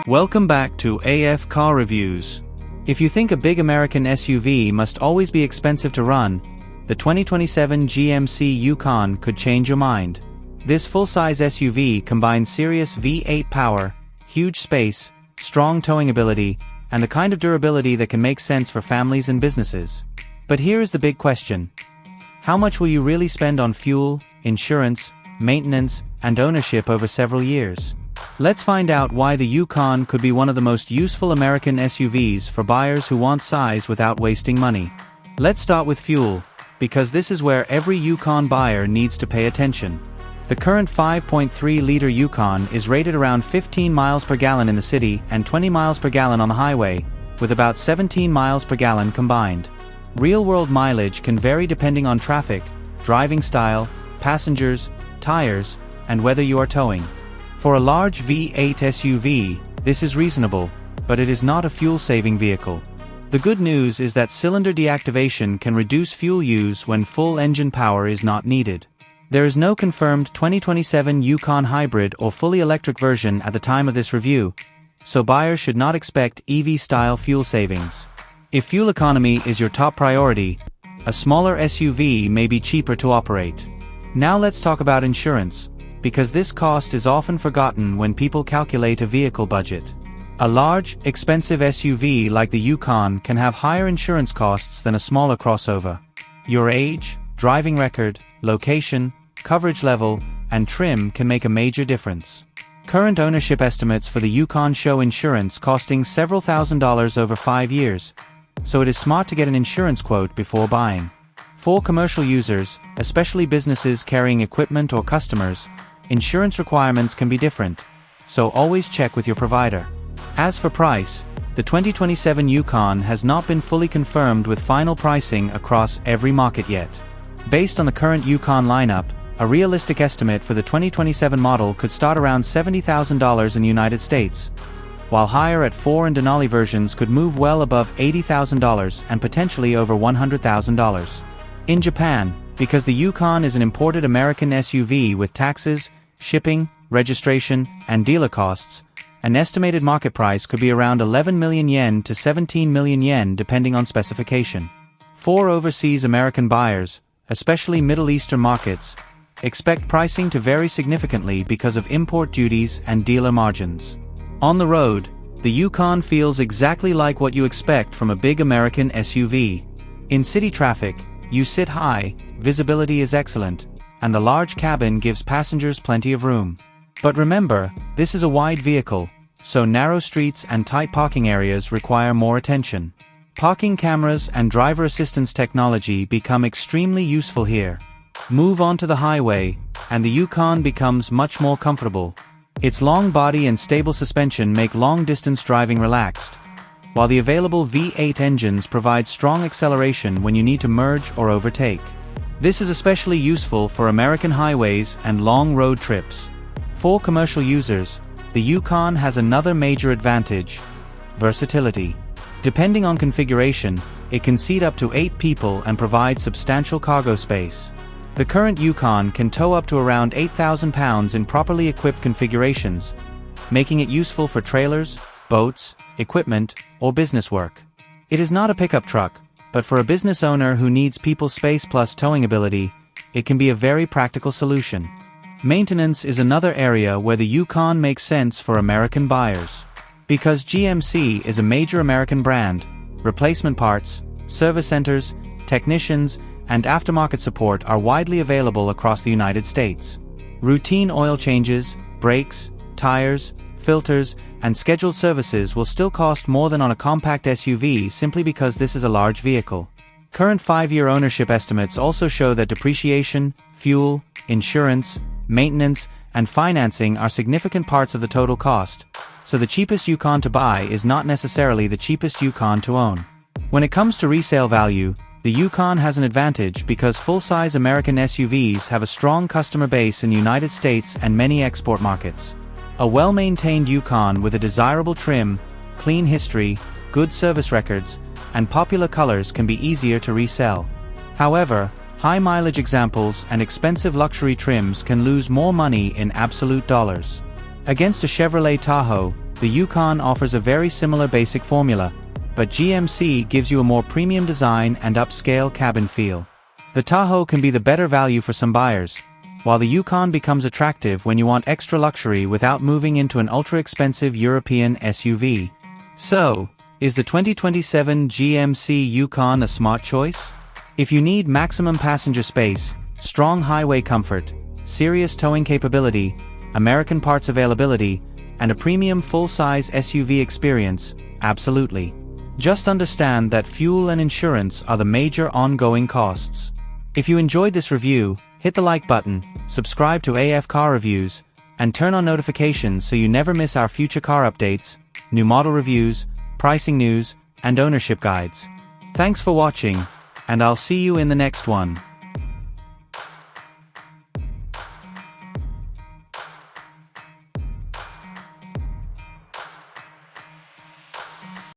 Welcome back to AF Car Reviews. If you think a big American SUV must always be expensive to run, the 2027 GMC Yukon could change your mind. This full-size SUV combines serious V8 power, huge space, strong towing ability, and the kind of durability that can make sense for families and businesses. But here's the big question. How much will you really spend on fuel, insurance, maintenance, and ownership over several years? Let's find out why the Yukon could be one of the most useful American SUVs for buyers who want size without wasting money. Let's start with fuel, because this is where every Yukon buyer needs to pay attention. The current 5.3-liter Yukon is rated around 15 miles per gallon in the city and 20 miles per gallon on the highway, with about 17 miles per gallon combined. Real-world mileage can vary depending on traffic, driving style, passengers, tires, and whether you are towing. For a large V8 SUV, this is reasonable, but it is not a fuel-saving vehicle. The good news is that cylinder deactivation can reduce fuel use when full engine power is not needed. There is no confirmed 2027 Yukon hybrid or fully electric version at the time of this review, so buyers should not expect EV-style fuel savings. If fuel economy is your top priority, a smaller SUV may be cheaper to operate. Now let's talk about insurance, because this cost is often forgotten when people calculate a vehicle budget. A large, expensive SUV like the Yukon can have higher insurance costs than a smaller crossover. Your age, driving record, location, coverage level, and trim can make a major difference. Current ownership estimates for the Yukon show insurance costing several $1,000s over 5 years, so it is smart to get an insurance quote before buying. For commercial users, especially businesses carrying equipment or customers, insurance requirements can be different, so always check with your provider. As for price, the 2027 Yukon has not been fully confirmed with final pricing across every market yet. Based on the current Yukon lineup, a realistic estimate for the 2027 model could start around $70,000 in the United States, while higher at 4 and Denali versions could move well above $80,000 and potentially over $100,000. In Japan, because the Yukon is an imported American SUV with taxes, shipping, registration, and dealer costs, an estimated market price could be around 11 million yen to 17 million yen depending on specification. For overseas American buyers, especially Middle Eastern markets, expect pricing to vary significantly because of import duties and dealer margins. On the road, the Yukon feels exactly like what you expect from a big American SUV. In city traffic, you sit high, visibility is excellent, and the large cabin gives passengers plenty of room. But remember, this is a wide vehicle, so narrow streets and tight parking areas require more attention. Parking cameras and driver assistance technology become extremely useful here. Move onto the highway, and the Yukon becomes much more comfortable. Its long body and stable suspension make long-distance driving relaxed, while the available V8 engines provide strong acceleration when you need to merge or overtake. This is especially useful for American highways and long road trips. For commercial users, the Yukon has another major advantage: versatility. Depending on configuration, it can seat up to 8 people and provide substantial cargo space. The current Yukon can tow up to around 8,000 pounds in properly equipped configurations, making it useful for trailers, boats, equipment, or business work. It is not a pickup truck, but for a business owner who needs people space plus towing ability, it can be a very practical solution. Maintenance is another area where the Yukon makes sense for American buyers. Because GMC is a major American brand, replacement parts, service centers, technicians, and aftermarket support are widely available across the United States. Routine oil changes, brakes, tires, filters, and scheduled services will still cost more than on a compact SUV simply because this is a large vehicle. Current 5-year ownership estimates also show that depreciation, fuel, insurance, maintenance, and financing are significant parts of the total cost, so the cheapest Yukon to buy is not necessarily the cheapest Yukon to own. When it comes to resale value, the Yukon has an advantage because full-size American SUVs have a strong customer base in the United States and many export markets. A well-maintained Yukon with a desirable trim, clean history, good service records, and popular colors can be easier to resell. However, high-mileage examples and expensive luxury trims can lose more money in absolute dollars. Against a Chevrolet Tahoe, The Yukon offers a very similar basic formula, but GMC gives you a more premium design and upscale cabin feel. The Tahoe can be the better value for some buyers, while the Yukon becomes attractive when you want extra luxury without moving into an ultra-expensive European SUV. So, is the 2027 GMC Yukon a smart choice? If you need maximum passenger space, strong highway comfort, serious towing capability, American parts availability, and a premium full-size SUV experience, absolutely. Just understand that fuel and insurance are the major ongoing costs. If you enjoyed this review, hit the like button, subscribe to AF Car Reviews, and turn on notifications so you never miss our future car updates, new model reviews, pricing news, and ownership guides. Thanks for watching, and I'll see you in the next one.